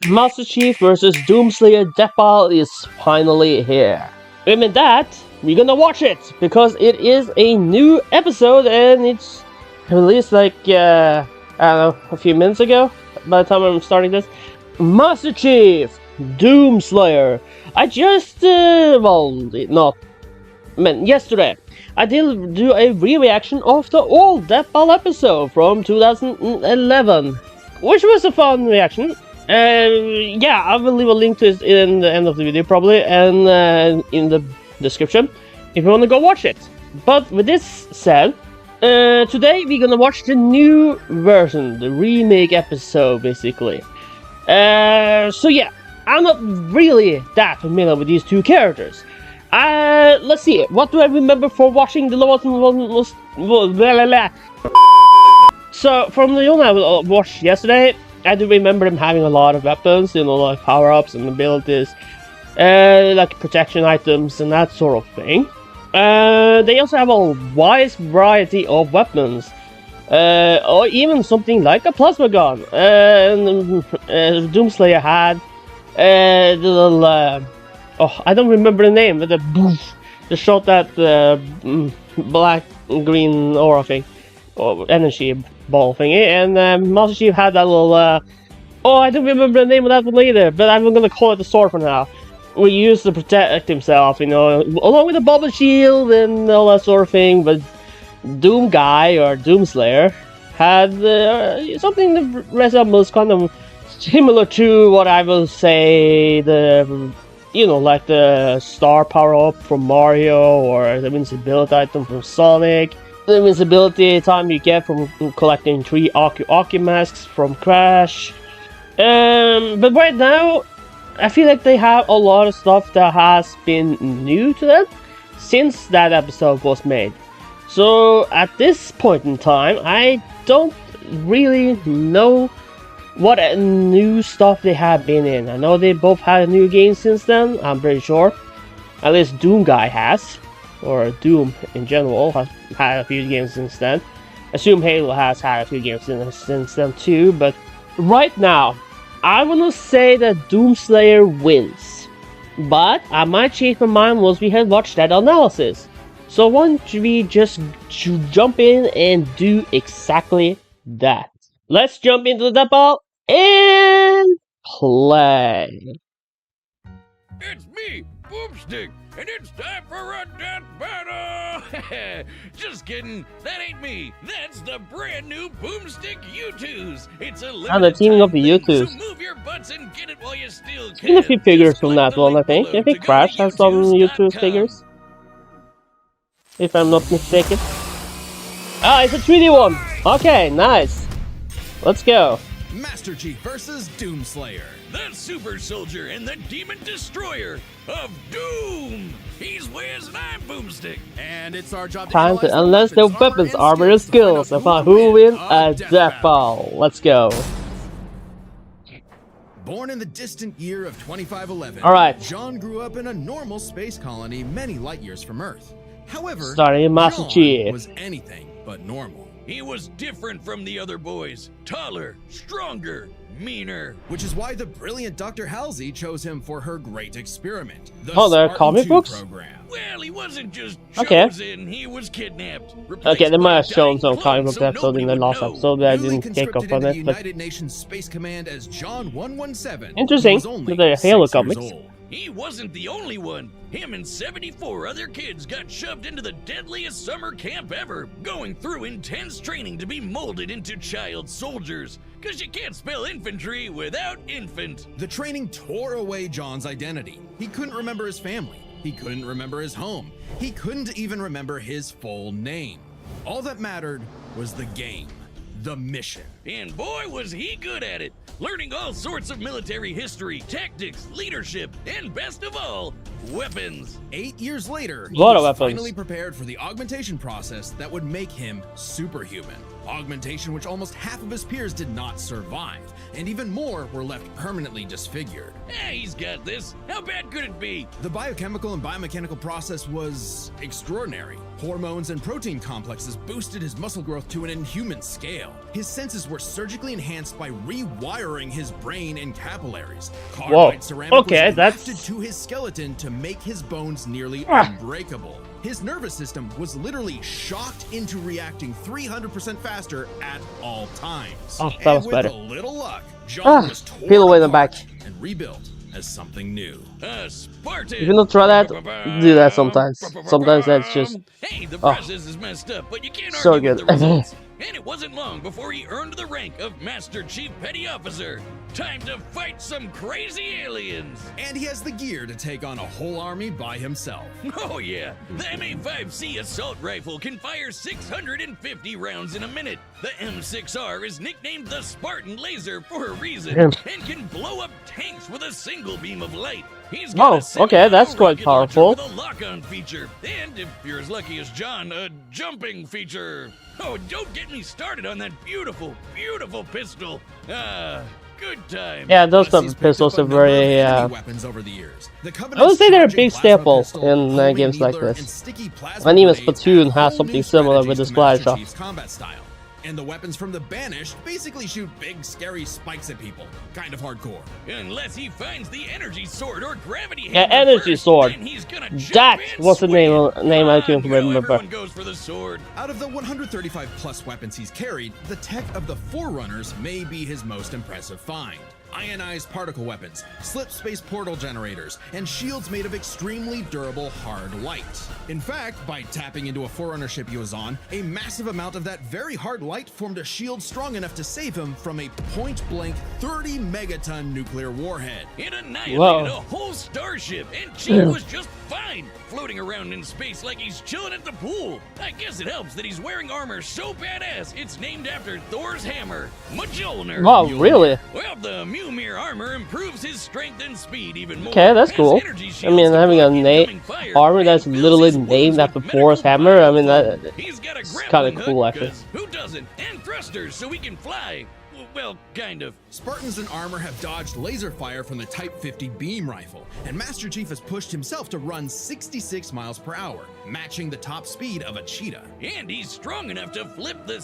Master Cheif VS Doomslayer Deathball is finally here. And with that, we're gonna watch it because it is a new episode and it's released like I don't know, a few minutes ago. By the time I'm starting this, Master Cheif Doomslayer. I just yesterday I did do a re-reaction of the old Deathball episode from 2011, which was a fun reaction. Yeah, I will leave a link to it in the end of the video probably, and in the description if you want to go watch it. But with this said, today we're gonna watch the new version, the remake episode basically. So yeah, I'm not really that familiar with these two characters. Let's see, what do I remember for watching the last one? So from the one I watched yesterday, I do remember them having a lot of weapons, you know, like power-ups and abilities, like protection items and that sort of thing. They also have a wide variety of weapons, or even something like a plasma gun. Doomslayer had the little, oh, I don't remember the name, but the shot that black green aura thing, or energy ball thingy, and Master Cheif had that little, oh, I don't remember the name of that one either, but I'm gonna call it the sword for now. We used to protect himself, you know, along with the bubble shield and all that sort of thing, but Doomguy, or Doomslayer, had something that resembles kind of similar to what I will say the, you know, like the star power-up from Mario, or the invincibility item from Sonic. The invincibility time you get from collecting 3 Aki masks from Crash. But right now, I feel like they have a lot of stuff that has been new to them since that episode was made. So at this point in time, I don't really know what new stuff they have been in. I know they both had a new game since then, I'm pretty sure. At least Doomguy has. Or Doom in general has had a few games since then. Assume Halo has had a few games since then too, but right now, I wanna say that Doomslayer wins. But I might change my mind once we have watched that analysis. So why don't we just jump in and do exactly that. Let's jump into the ball and play. It's me, Boomstick, and it's time for a death battle! Just kidding, that ain't me. That's the brand new Boomstick U2s. It's a And the teaming of the U2s. So move your butts and get it while you still can. Seen a few figures from that one, I think. I think Crash has some U2 figures, if I'm not mistaken. Ah, it's a 3D one. Okay, nice. Let's go. Master Cheif vs. Doomslayer. The super soldier and the demon destroyer of Doom. He's Wiz and I'm Boomstick. And it's our job Time to unleash their weapons, armor, and skills and find who will win a death ball. Let's go. Born in the distant year of 2511, Alright. John grew up in a normal space colony many light years from Earth. However, Starting Master John Cheif. was anything but normal. He was different from the other boys. Taller, stronger, meaner. Which is why the brilliant Dr. Halsey chose him for her great experiment. The Oh, they're Spartan comic 2 books? program. Well, he wasn't just Okay. chosen, he was kidnapped. Okay, they might have shown some clone, comic book so episode in the nobody last would know. episode that I Newly didn't pick up conscripted on into it, but United Nations Space Command as John 117. Interesting, he was only with the Halo 6 years comics. old. He wasn't the only one. Him and 74 other kids got shoved into the deadliest summer camp ever, going through intense training to be molded into child soldiers. Cause you can't spell infantry without infant. The training tore away John's identity. He couldn't remember his family. He couldn't remember his home. He couldn't even remember his full name. All that mattered was the game, the mission. And boy, was he good at it, learning all sorts of military history, tactics, leadership, and best of all, weapons. 8 years later, he Lot of was weapons. finally prepared for the augmentation process that would make him superhuman. augmentation which almost half of his peers did not survive, and even more were left permanently disfigured. He's got this. How bad could it be? The biochemical and biomechanical process was extraordinary. Hormones and protein complexes boosted his muscle growth to an inhuman scale. His senses were surgically enhanced by rewiring his brain and capillaries. Carbide ceramic okay, was that's- grafted to his skeleton to make his bones nearly unbreakable. His nervous system was literally shocked into reacting 300% faster at all times. Oh, that and was with better. a little luck, John was torn peel away the apart back. and rebuilt as something new. Spartan. If you don't try that, do that sometimes. Sometimes that's just Hey, the process is messed up, but you can't so argue with good. the results. And it wasn't long before he earned the rank of Master Cheif Petty Officer. Time to fight some crazy aliens. And he has the gear to take on a whole army by himself. Oh yeah, the M85C assault rifle can fire 650 rounds in a minute. The M6R is nicknamed the Spartan Laser for a reason, Damn. and can blow up tanks with a single beam of light. He's Oh, got a okay, that's quite rocket launcher powerful. with a lock-on feature, and if you're as lucky as John, a jumping feature. Oh, don't get me started on that beautiful, beautiful pistol. Good time. yeah, those type Odyssey's of pistols picked are up a number of very. enemy weapons over the years. The I would say they're a Covenant's big charging staple plasma pistol, in homing games like needler, this. and sticky plasma My name is grenades Platoon add has whole something new similar with strategies the to splash Master off. Chief's combat style. And the weapons from the Banished basically shoot big, scary spikes at people. Kind of hardcore. Unless he finds the energy sword or gravity Yeah, hammer energy first, sword. then he's gonna jump That and was the swing. name I couldn't You know remember. everyone goes for the sword. Out of the 135 plus weapons he's carried, the tech of the Forerunners may be his most impressive find. Ionized particle weapons, slip space portal generators, and shields made of extremely durable hard light. In fact, by tapping into a Forerunner ship he was on, a massive amount of that very hard light formed a shield strong enough to save him from a point-blank 30 megaton nuclear warhead. It annihilated Whoa. a whole starship, and Cheif was just fine, floating around in space like he's chilling at the pool. I guess it helps that he's wearing armor so badass it's named after Thor's hammer, Mjolnir. Wow, really? Well, the Mjolnir armor improves his strength and speed even more. Okay, that's Has cool. energy I shields mean, to having a block incoming fire, armor that's and fills literally his wounds named with after medical Thor's hammer. I mean, biofoam. that He's got a it's grappling kinda cool, hook, actually. 'cause who doesn't? And thrusters so he can fly. Well, kind of. Spartans in armor have dodged laser fire from the Type 50 beam rifle, and Master Chief has pushed himself to run 66 miles per hour, matching the top speed of a cheetah. And he's strong enough to flip the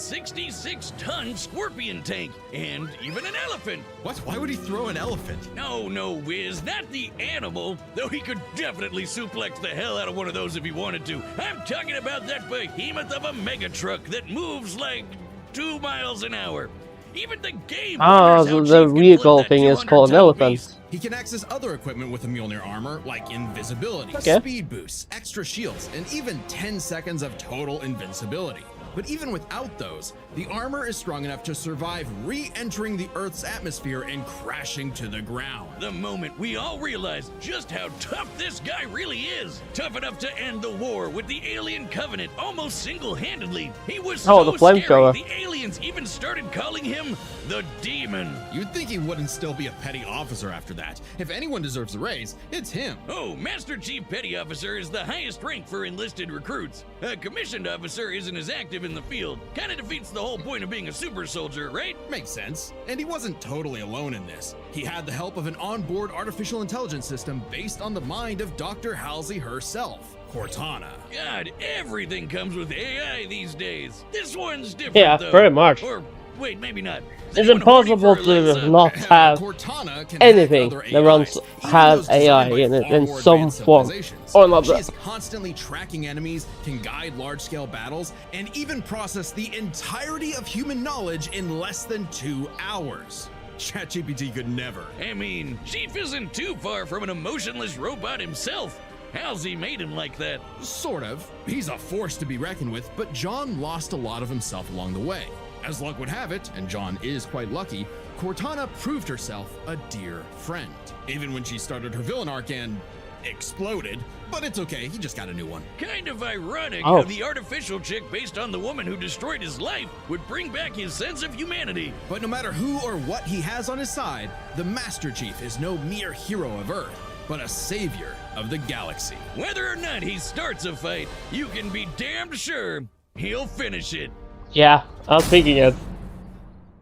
66-ton scorpion tank, and even an elephant. What? Why would he throw an elephant? No, Wiz, not the animal, though he could definitely suplex the hell out of one of those if he wanted to. I'm talking about that behemoth of a mega truck that moves like 2 miles an hour. Even the game. Ah, wonders how the Chief can flip vehicle that thing is 200-ton called an elephant. beast. He can access other equipment with the Mjolnir armor, like invisibility, Okay. speed boosts, extra shields, and even 10 seconds of total invincibility. But even without those, the armor is strong enough to survive re-entering the Earth's atmosphere and crashing to the ground. The moment we all realized just how tough this guy really is. Tough enough to end the war with the alien covenant almost single-handedly. He was Oh, so the flamethrower. scary, the aliens even started calling him the Demon. You'd think he wouldn't still be a petty officer after that. If anyone deserves a raise, it's him. Oh, Master Cheif Petty Officer is the highest rank for enlisted recruits. A commissioned officer isn't as active in the field. Kinda defeats the whole point of being a super soldier, right? Makes sense. And he wasn't totally alone in this. He had the help of an onboard artificial intelligence system based on the mind of Dr. Halsey herself, Cortana. God, everything comes with AI these days. This one's different, Yeah, though. very much. Or, wait, maybe not. Is It's anyone horny impossible for a leg to suck? not have Cortana can anything hack other that runs AIs, even has those designed AI by in it far in more some advanced form civilizations. or another. She is constantly tracking enemies, can guide large-scale battles, and even process the entirety of human knowledge in less than 2 hours. ChatGPT could never. I mean, Chief isn't too far from an emotionless robot himself. Halsey made him like that. Sort of. He's a force to be reckoned with, but John lost a lot of himself along the way. As luck would have it, and John is quite lucky, Cortana proved herself a dear friend. Even when she started her villain arc and exploded, but it's okay, he just got a new one. Kind of ironic Oh. how the artificial chick based on the woman who destroyed his life would bring back his sense of humanity. But no matter who or what he has on his side, the Master Chief is no mere hero of Earth, but a savior of the galaxy. Whether or not he starts a fight, you can be damned sure he'll finish it. Yeah, I was thinking it.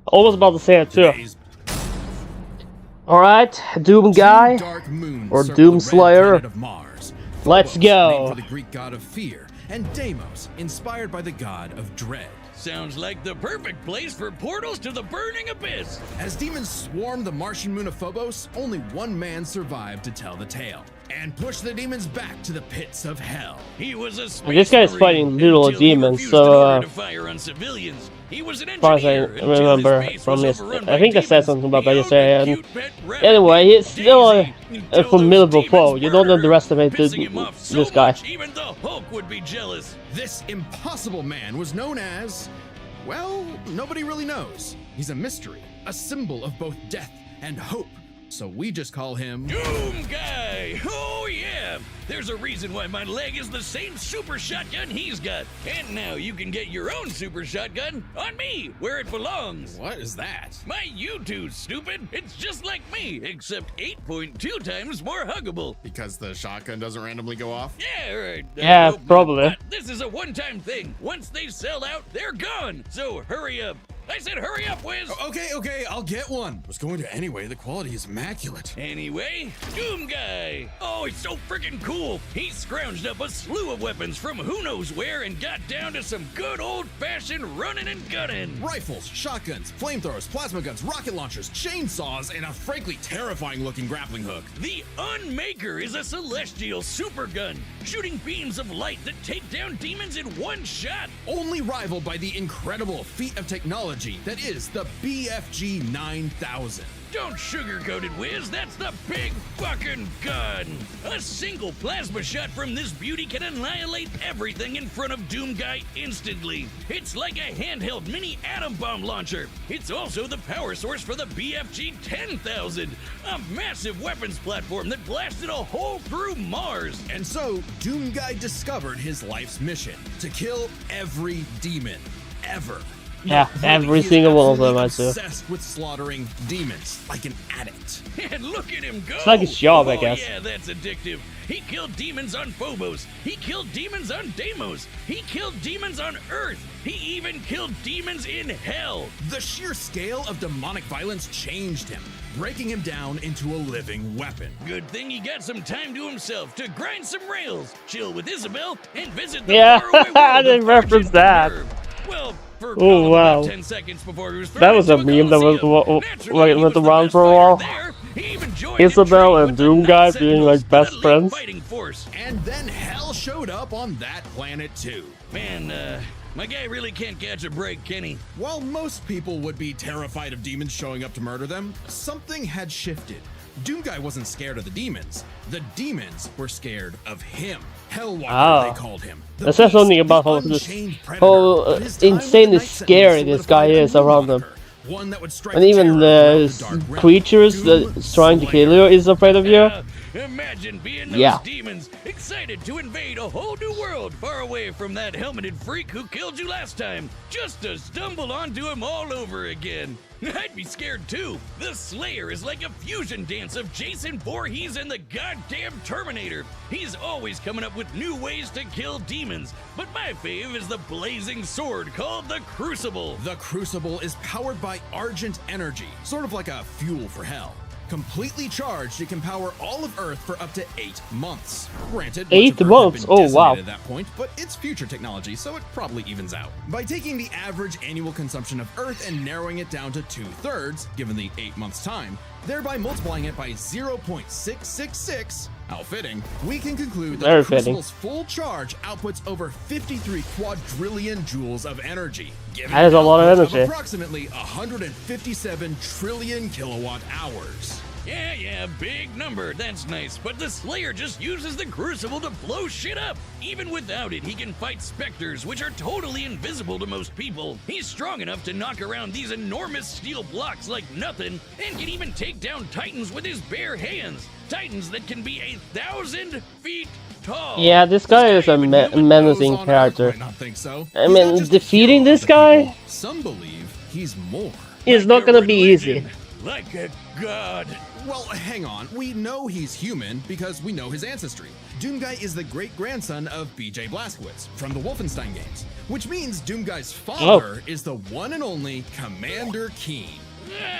Almost about to say it too. Today's Alright, Doomguy. dark moons or circle the red Doomslayer. planet of Mars. Let's Phobos, go. named for the Greek god of fear, and Deimos, inspired by the god of dread. Sounds like the perfect place for portals to the burning abyss. As demons swarm the Martian moon of Phobos, only one man survived to tell the tale and push the demons back to the pits of hell. He was a space This guy's marine fighting little until he demons, refused so, in order to fire on civilians. He was an as far as I engineer until remember his base from was this, overrun I by think I said demons. something about He that owned yesterday. a And cute pet rabbit anyway, he's still a Daisy, until those formidable demons foe. You don't burned her, underestimate pissing him off so this guy. much, even the Hulk would be jealous. This impossible man was known as, well, nobody really knows. He's a mystery, a symbol of both death and hope. So we just call him Doomguy! Oh yeah! There's a reason why my leg is the same super shotgun he's got. And now you can get your own super shotgun on me, where it belongs. What is that? My U2, stupid! It's just like me, except 8.2 times more huggable. Because the shotgun doesn't randomly go off? Yeah, right. Yeah, Nope, probably. but this is a one-time thing. Once they sell out, they're gone. So hurry up. I said hurry up, Wiz! Okay, I'll get one. Was going to anyway, the quality is immaculate. Anyway, Doomguy! Oh, he's so freaking cool! He scrounged up a slew of weapons from who knows where and got down to some good old-fashioned running and gunning! Rifles, shotguns, flamethrowers, plasma guns, rocket launchers, chainsaws, and a frankly terrifying looking grappling hook. The Unmaker is a celestial supergun, shooting beams of light that take down demons in one shot! Only rivaled by the incredible feat of technology that is the BFG 9000. Don't sugarcoat it, Wiz. That's the big fucking gun. A single plasma shot from this beauty can annihilate everything in front of Doomguy instantly. It's like a handheld mini atom bomb launcher. It's also the power source for the BFG 10,000, a massive weapons platform that blasted a hole through Mars. And so, Doomguy discovered his life's mission: to kill every demon, ever. Yeah, every He is single one of them, absolutely I do. obsessed with slaughtering demons, like an addict. And look at him go! It's like his job, I Oh, guess. yeah, that's addictive. He killed demons on Phobos. He killed demons on Deimos. He killed demons on Earth. He even killed demons in hell. The sheer scale of demonic violence changed him, breaking him down into a living weapon. Good thing he got some time to himself to grind some rails, chill with Isabel, and visit the Yeah, faraway world I didn't of reference Argent that. Nerve. Well, for Oh, wow. about 10 seconds before he was That thrown was a into meme that was Coliseum. Naturally, he went was the around best for a fighter while. there. He even joined in Isabel training and with the Doomguy Night being like Sentinels, best an elite friends. fighting force. And then hell showed up on that planet too. Man, my guy really can't catch a break, can he? While most people would be terrified of demons showing up to murder them, something had shifted. Doomguy wasn't scared of the demons. The demons were scared of him. Hellwalker, Ah. they called him. The That says beast, something about the how this unchained predator. how But his time with the insanely Night scary Sentinels this guy solidified is a new around them. moniker, one that would strike And even terror the throughout the dark realm. creatures Doom that's trying to kill Slayer. you is afraid of you. Imagine being those Yeah. demons, excited to invade a whole new world far away from that helmeted freak who killed you last time, just to stumble onto him all over again. I'd be scared too. The Slayer is like a fusion dance of Jason Voorhees and the goddamn Terminator. He's always coming up with new ways to kill demons, but my fave is the blazing sword called the Crucible. The Crucible is powered by Argent energy, sort of like a fuel for hell. Completely charged, it can power all of Earth for up to 8 months. Granted, much 8 of Earth had months? been Oh, decimated wow. at that point, but it's future technology, so it probably evens out. By taking the average annual consumption of Earth and narrowing it down to 2/3, given the 8 months time, thereby multiplying it by 0.666, how fitting, we can conclude that Very the fitting. Crucible's full charge outputs over 53 quadrillion joules of energy, giving That is a an lot of output energy. approximately 157 trillion kilowatt hours. Yeah, big number. That's nice. But the Slayer just uses the Crucible to blow shit up. Even without it, he can fight specters, which are totally invisible to most people. He's strong enough to knock around these enormous steel blocks like nothing, and can even take down titans with his bare hands. Titans that can be 1,000 feet tall. Yeah, this guy is a menacing Those on Earth character. might not think so. I He's mean, not just a defeating hero this to guy? people. Some believe he's more. It's Like not a gonna be easy. religion, Like a god. Well, hang on. We know he's human because we know his ancestry. Doomguy is the great-grandson of B.J. Blazkowicz from the Wolfenstein games, which means Doomguy's father is the one and only Commander Keen.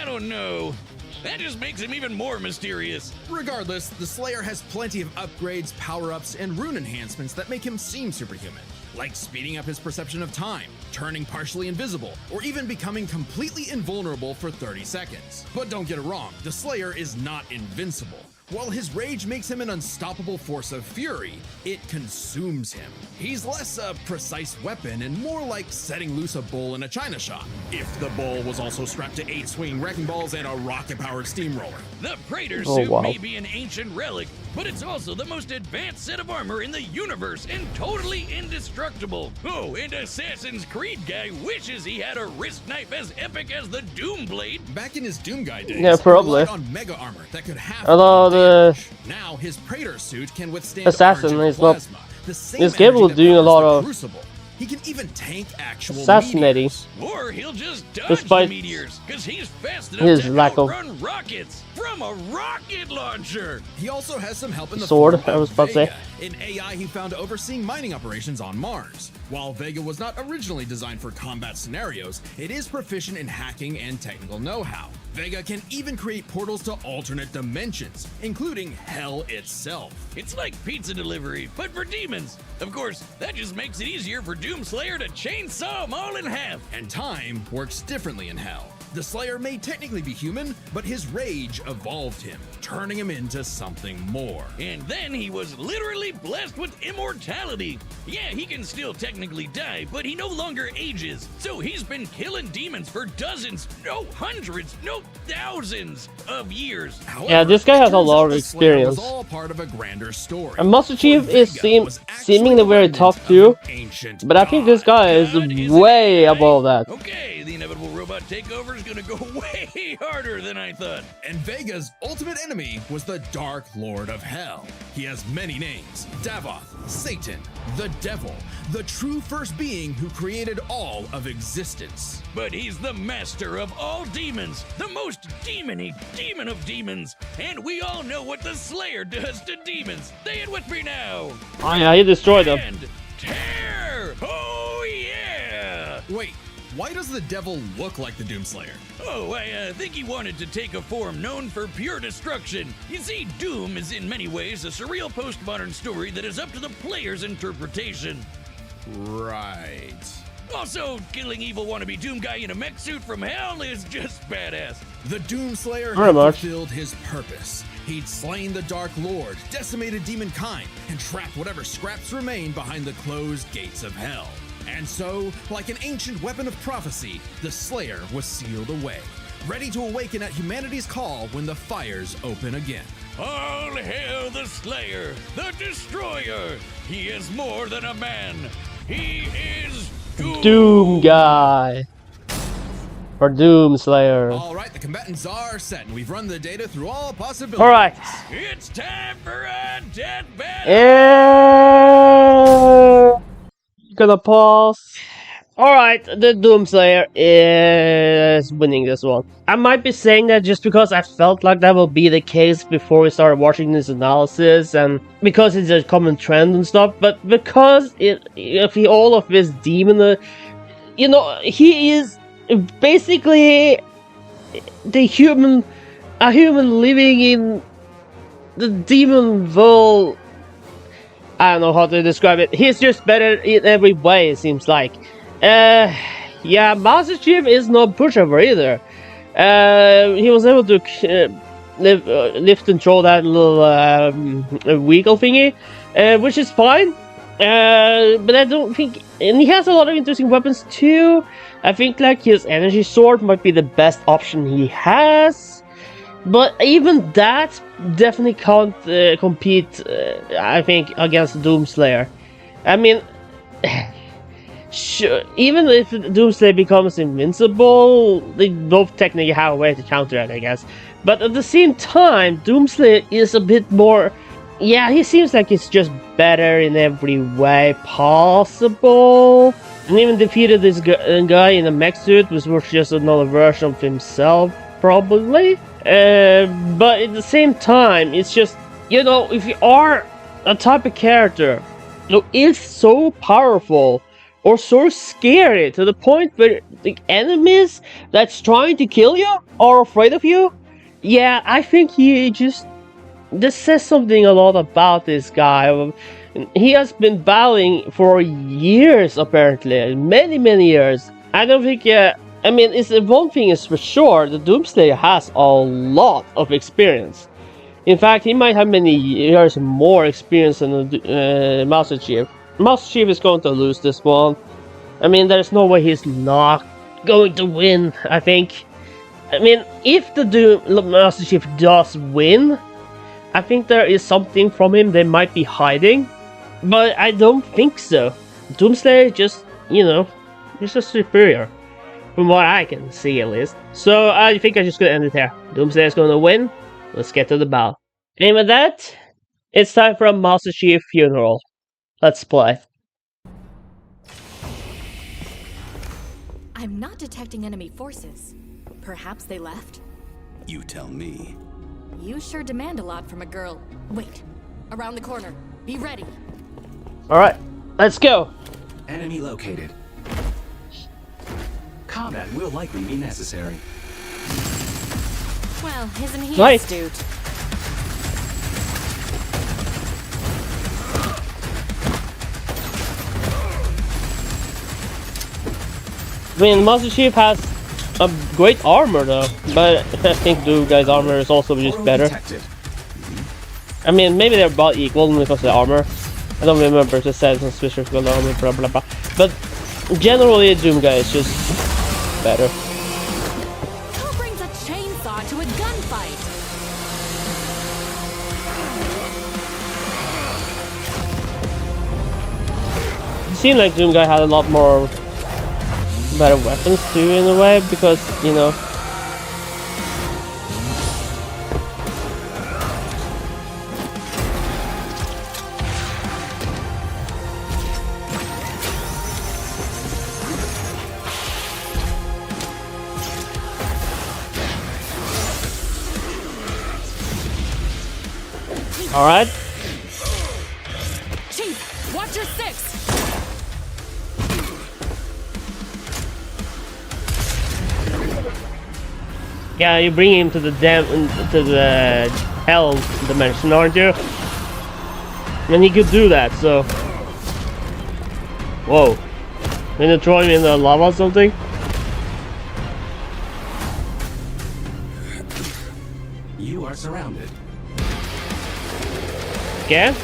I don't know. That just makes him even more mysterious. Regardless, the Slayer has plenty of upgrades, power-ups, and rune enhancements that make him seem superhuman, like speeding up his perception of time, turning partially invisible, or even becoming completely invulnerable for 30 seconds. But don't get it wrong, the Slayer is not invincible. While his rage makes him an unstoppable force of fury, it consumes him. He's less a precise weapon and more like setting loose a bull in a china shop, if the bull was also strapped to 8 swinging wrecking balls and a rocket-powered steamroller. The Praetor Oh, suit wow. may be an ancient relic, but it's also the most advanced set of armor in the universe and totally indestructible. Oh, and Assassin's Creed guy wishes he had a wrist knife as epic as the Doom Blade. Back in his Doomguy days, Yeah, probably. he relied on mega armor that could half Although the damage. Now his Praetor suit can withstand Assassin Argent is not plasma, the same is capable of energy that doing a powers lot the of Crucible. He can even tank actual assassinating. meteors. Or he'll just dodge Despite the meteors, because he's fast enough his to lack of outrun rockets from a rocket launcher. He also has some help in the Sword, form I was of about to say. Vega, an AI he found overseeing mining operations on Mars. While Vega was not originally designed for combat scenarios, it is proficient in hacking and technical know-how. Vega can even create portals to alternate dimensions, including Hell itself. It's like pizza delivery, but for demons. Of course, that just makes it easier for Doomslayer to chainsaw them all in half. And time works differently in Hell. The Slayer may technically be human, but his rage evolved him, turning him into something more. And then he was literally blessed with immortality. Yeah, he can still technically die, but he no longer ages. So he's been killing demons for dozens, no hundreds, no thousands of years. However, Yeah, this guy it has a turns lot out of the Slayer experience. was all part of a grander story. And Master Chief For is Vega was actually seemingly the very remnant tough of too, an ancient but I think this god. guy is God is way an AI. above that. Okay, the inevitable robot takeover is gonna go way harder than I thought. And Vega's ultimate enemy was the Dark Lord of Hell. He has many names: Davoth, Satan, the Devil, the true first being who created all of existence. But he's the master of all demons, the most demony demon of demons. And we all know what the Slayer does to demons. Say it with me now. Oh yeah, he destroyed them. And tear! Oh yeah! Wait, why does the Devil look like the Doomslayer? Oh, I think he wanted to take a form known for pure destruction. You see, Doom is in many ways a surreal postmodern story that is up to the player's interpretation. Right. Also, killing evil wannabe Doom guy in a mech suit from hell is just badass. The Doomslayer Very had much. fulfilled his purpose. He'd slain the Dark Lord, decimated demonkind, and trapped whatever scraps remained behind the closed gates of hell. And so, like an ancient weapon of prophecy, the Slayer was sealed away, ready to awaken at humanity's call when the fires open again. All hail the Slayer, the Destroyer. He is more than a man. He is Doom guy. Or Doom Slayer. All right, the combatants are set, and we've run the data through all possibilities. Alright. It's time for a death battle. And gonna pause. Alright, the Doomslayer is winning this one. I might be saying that just because I felt like that will be the case before we started watching this analysis, and because it's a common trend and stuff, but because all of his demon, you know, he is basically a human living in the demon world. I don't know how to describe it. He's just better in every way, it seems like. Yeah, Master Cheif is no pushover either. He was able to lift and throw that little vehicle thingy, which is fine. But I don't think, and he has a lot of interesting weapons too. I think like his energy sword might be the best option he has. But even that definitely can't compete, I think, against Doomslayer. I mean, sure, even if Doomslayer becomes invincible, they both technically have a way to counter it, I guess. But at the same time, Doomslayer is a bit more... Yeah, he seems like he's just better in every way possible. And even defeated this guy in a mech suit, which was just another version of himself, probably. But at the same time, it's just, you know, if you are a type of character who is so powerful or so scary to the point where the enemies that's trying to kill you are afraid of you, yeah, I think he just, this says something a lot about this guy. He has been battling for years, apparently, many years. I don't think, I mean, it's one thing is for sure, the Doomslayer has a lot of experience. In fact, he might have many years more experience than the Master Cheif. Master Cheif is going to lose this one. I mean, there's no way he's not going to win, I think. I mean, if the Master Cheif does win, I think there is something from him they might be hiding. But I don't think so. Doomslayer just, you know, he's just superior. From what I can see, at least. So I think I'm just gonna end it here. Doomslayer is gonna win. Let's get to the battle. And with that, it's time for a Master Cheif funeral. Let's play. I'm not detecting enemy forces. Perhaps they left? You tell me. You sure demand a lot from a girl. Wait. Around the corner. Be ready. Alright, let's go. Enemy located. Combat will likely be necessary. Well, isn't he Nice. astute? I mean, Master Cheif has a great armor though, but I think Doomguy's armor is also just Portal better. detected. I mean, maybe they're about equal when it comes to the armor. I don't remember if it says on Switcher for the armor, blah blah blah. But generally, Doomguy is just better. Who brings a chainsaw to a gunfight? It seemed like Doomguy had a lot more better weapons too, in a way, because, you know. All right. Chief, watch your six. Yeah, you bring him to the hell dimension, aren't you? And he could do that, so. Whoa. Gonna throw him in the lava or something? You are surrounded. Again?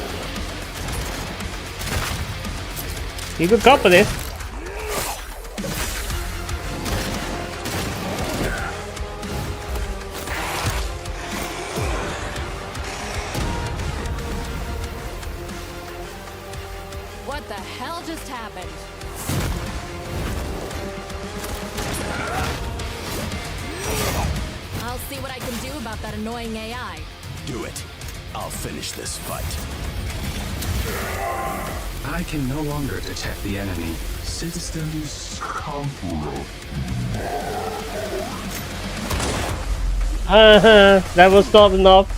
You good company. What the hell just happened? I'll see what I can do about that annoying AI. Do it. I'll finish this fight. I can no longer detect the enemy. Systems complete. That was not enough.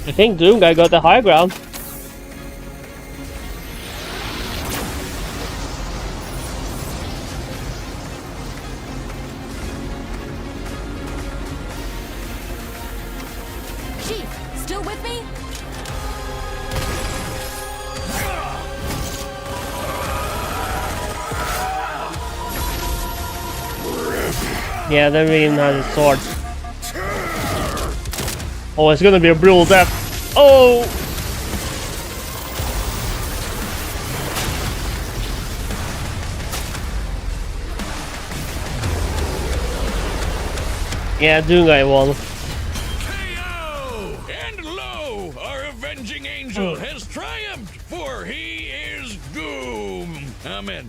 I think Doomguy got the high ground. Chief, still with me? Yeah, they even has a sword. Oh, it's gonna be a brutal death. Oh! Yeah, Doomguy won. KO! And lo, our avenging angel has triumphed, for he is Doom.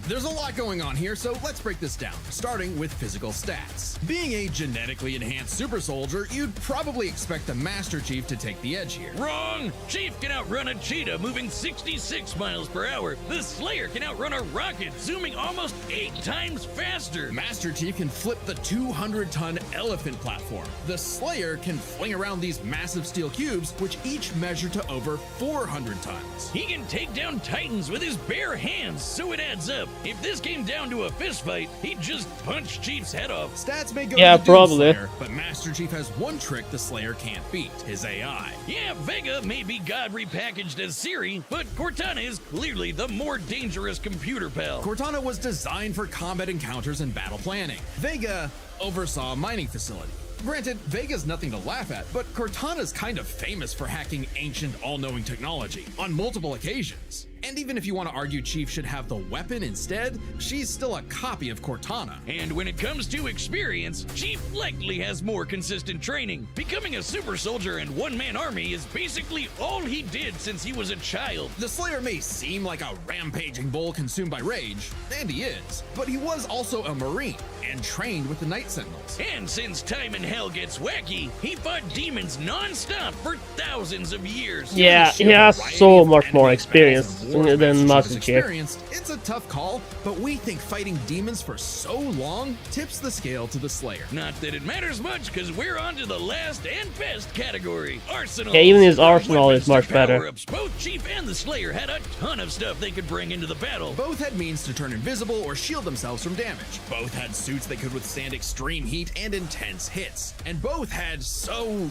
There's a lot going on here, so let's break this down, starting with physical stats. Being a genetically enhanced super soldier, you'd probably expect the Master Chief to take the edge here. Wrong! Chief can outrun a cheetah moving 66 miles per hour. The Slayer can outrun a rocket zooming almost 8 times faster. Master Chief can flip the 200-ton elephant platform. The Slayer can fling around these massive steel cubes, which each measure to over 400 tons. He can take down titans with his bare hands, so it adds up. If this came down to a fist fight, he'd just punch Chief's head off. Stats may go Yeah, to the Doom probably. Slayer, but Master Chief has one trick the Slayer can't beat, his AI. Yeah, Vega may be God repackaged as Siri, but Cortana is clearly the more dangerous computer pal. Cortana was designed for combat encounters and battle planning. Vega oversaw a mining facility. Granted, Vega's nothing to laugh at, but Cortana's kind of famous for hacking ancient all-knowing technology on multiple occasions. And even if you want to argue Chief should have the weapon instead, she's still a copy of Cortana. And when it comes to experience, Chief likely has more consistent training. Becoming a super soldier and one-man army is basically all he did since he was a child. The Slayer may seem like a rampaging bull consumed by rage, and he is, but he was also a Marine and trained with the Night Sentinels. And since time in hell gets wacky, he fought demons non-stop for thousands of years. Yeah, he has so much more experience than Master Cheif. It's a tough call, but we think fighting demons for so long tips the scale to the Slayer. Not that it matters much, because we're on to the last and best category, Arsenal. Yeah, even his arsenal is much better. Both Chief and the Slayer had a ton of stuff they could bring into the battle. Both had means to turn invisible or shield themselves from damage. Both had suits that could withstand extreme heat and intense hits. And both had so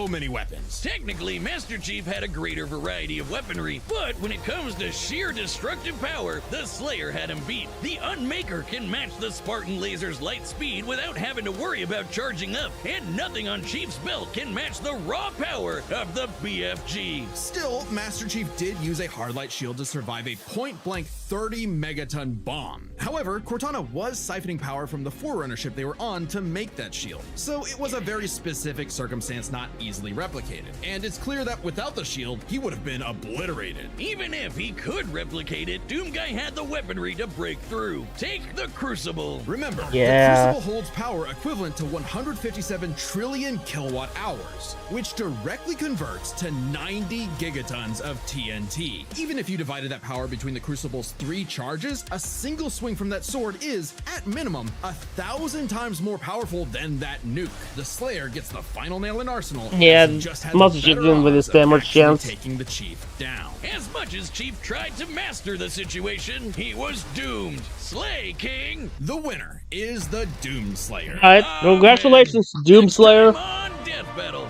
many weapons. Technically, Master Chief had a greater variety of weaponry, but when it comes to sheer destructive power, the Slayer had him beat. The Unmaker can match the Spartan laser's light speed without having to worry about charging up, and nothing on Chief's belt can match the raw power of the BFG. Still, Master Chief did use a hardlight shield to survive a point-blank 30-megaton bomb. However, Cortana was siphoning power from the Forerunner ship they were on to make that shield, so it was a very specific circumstance not easily replicated. And it's clear that without the shield, he would have been obliterated. Even if he could replicate it, Doomguy had the weaponry to break through. Take the Crucible. Remember, Yeah. the Crucible holds power equivalent to 157 trillion kilowatt hours, which directly converts to 90 gigatons of TNT. Even if you divided that power between the Crucible's 3 charges, a single swing from that sword is, at minimum, 1,000 times more powerful than that nuke. The Slayer gets the final nail in Arsenal. Yeah, as he just has a Master Chief better didn't with his odds of damage actually chance. taking the Chief down. As much as Chief tried to master the situation, he was doomed. Slay, King! The winner is the Doom Slayer. Alright, congratulations, Doom Slayer. Time on Death Battle.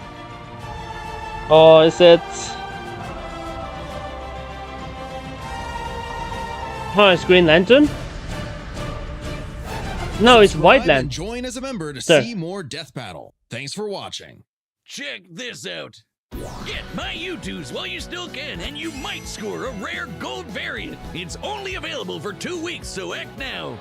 Oh, is it? Oh, it's Green Lantern? No, it's White Subscribe and Lantern. join as a member to Sir. see more Death Battle. Thanks for watching. Check this out. Get my U2s while you still can, and you might score a rare gold variant. It's only available for 2 weeks, so act now.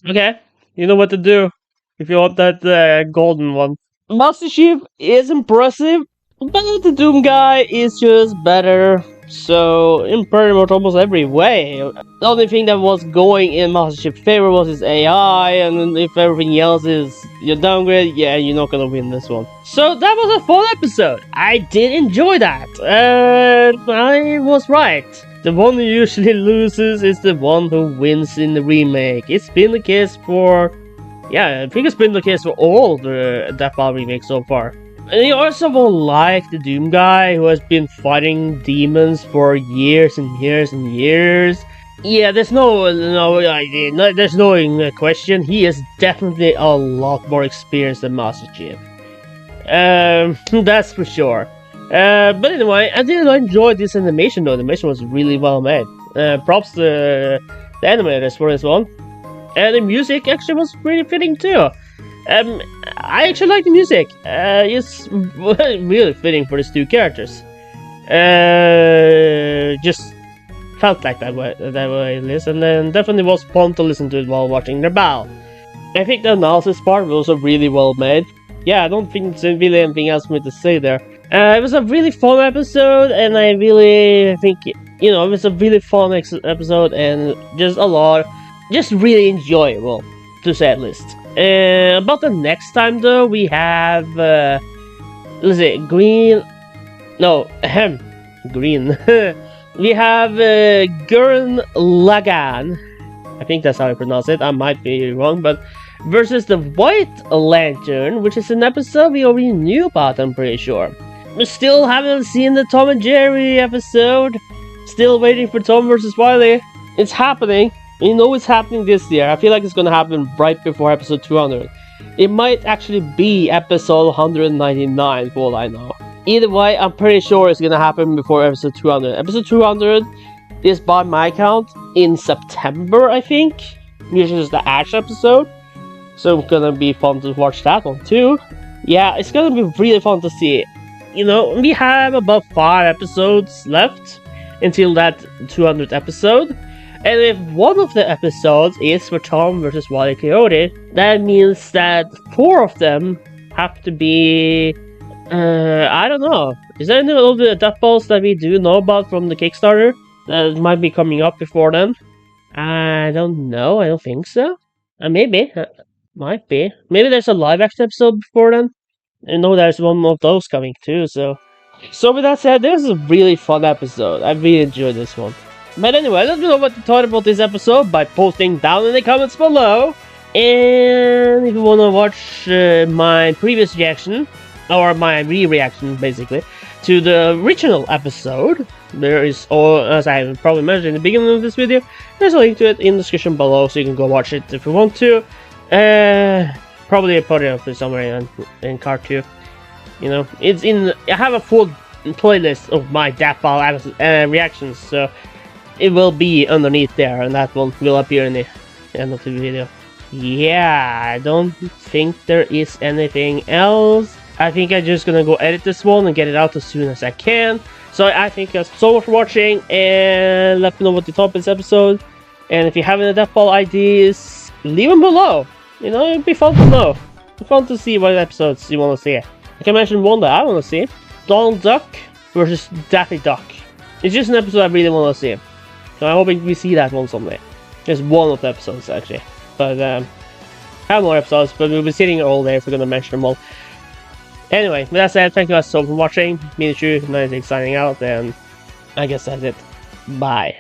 Okay, you know what to do if you want that golden one. Master Chief is impressive, but the Doomguy is just better. So, in pretty much almost every way. The only thing that was going in Master Chief's favor was his AI, and if everything else is your downgrade, yeah, you're not gonna win this one. So, that was a fun episode. I did enjoy that. I was right. The one who usually loses is the one who wins in the remake. It's been the case for... yeah, I think it's been the case for all the Death Battle remakes so far. And you also won't like the Doomguy, who has been fighting demons for years and years and years. Yeah, there's no question. He is definitely a lot more experienced than Master Chief. That's for sure. But anyway, I did enjoy this animation though. The animation was really well made. Props to the animators for this one. And the music actually was pretty fitting too. I actually like the music. It's really fitting for these two characters. Just felt like that way to listen, and definitely was fun to listen to it while watching their battle. I think the analysis part was also really well made. Yeah, I don't think there's really anything else for me to say there. It was a really fun episode, and I really think you know, it was a really fun episode and just a lot, just really enjoyable, to say at least. About the next time though, we have, let's see, Green, no, Green. We have Gurren Lagann, I think that's how I pronounce it, I might be wrong, but versus the White Lantern, which is an episode we already knew about, I'm pretty sure. We still haven't seen the Tom and Jerry episode. Still waiting for Tom versus Wiley. It's happening. You know it's happening this year. I feel like it's gonna happen right before episode 200. It might actually be episode 199 for all I know. Either way, I'm pretty sure it's gonna happen before episode 200. Episode 200 is, by my count, in September, I think. Which is the Ash episode. So it's gonna be fun to watch that one too. Yeah, it's gonna be really fun to see. You know, we have about 5 episodes left until that 200th episode. And if one of the episodes is for Tom versus Wile E. Coyote, that means that 4 of them have to be... I don't know. Is there any of the death balls that we do know about from the Kickstarter that might be coming up before then? I don't know. I don't think so. Maybe. Might be. Maybe there's a live action episode before then. I know there's one of those coming too, so with that said, this is a really fun episode. I really enjoyed this one. But anyway, let me know what you thought about this episode by posting down in the comments below. And if you want to watch my previous reaction, or my re-reaction basically, to the original episode, there is, as I probably mentioned in the beginning of this video, there's a link to it in the description below, so you can go watch it if you want to. Probably I put it up somewhere in card 2. You know, it's in. I have a full playlist of my Death Ball reactions, so it will be underneath there, and that one will appear in the end of the video. Yeah, I don't think there is anything else. I think I'm just gonna go edit this one and get it out as soon as I can. So I thank you guys so much for watching, and let me know what you thought of this episode. And if you have any Death Ball ideas, leave them below. You know, it'd be fun to know. It'd be fun to see what episodes you want to see. I can mention one that I want to see. Donald Duck versus Daffy Duck. It's just an episode I really want to see. So I'm hoping we see that one someday. Just one of the episodes, actually. But, I have more episodes, but we'll be sitting here all day if we're going to mention them all. Anyway, with that said, thank you guys so much for watching. Me and you, 96 signing out, and I guess that's it. Bye.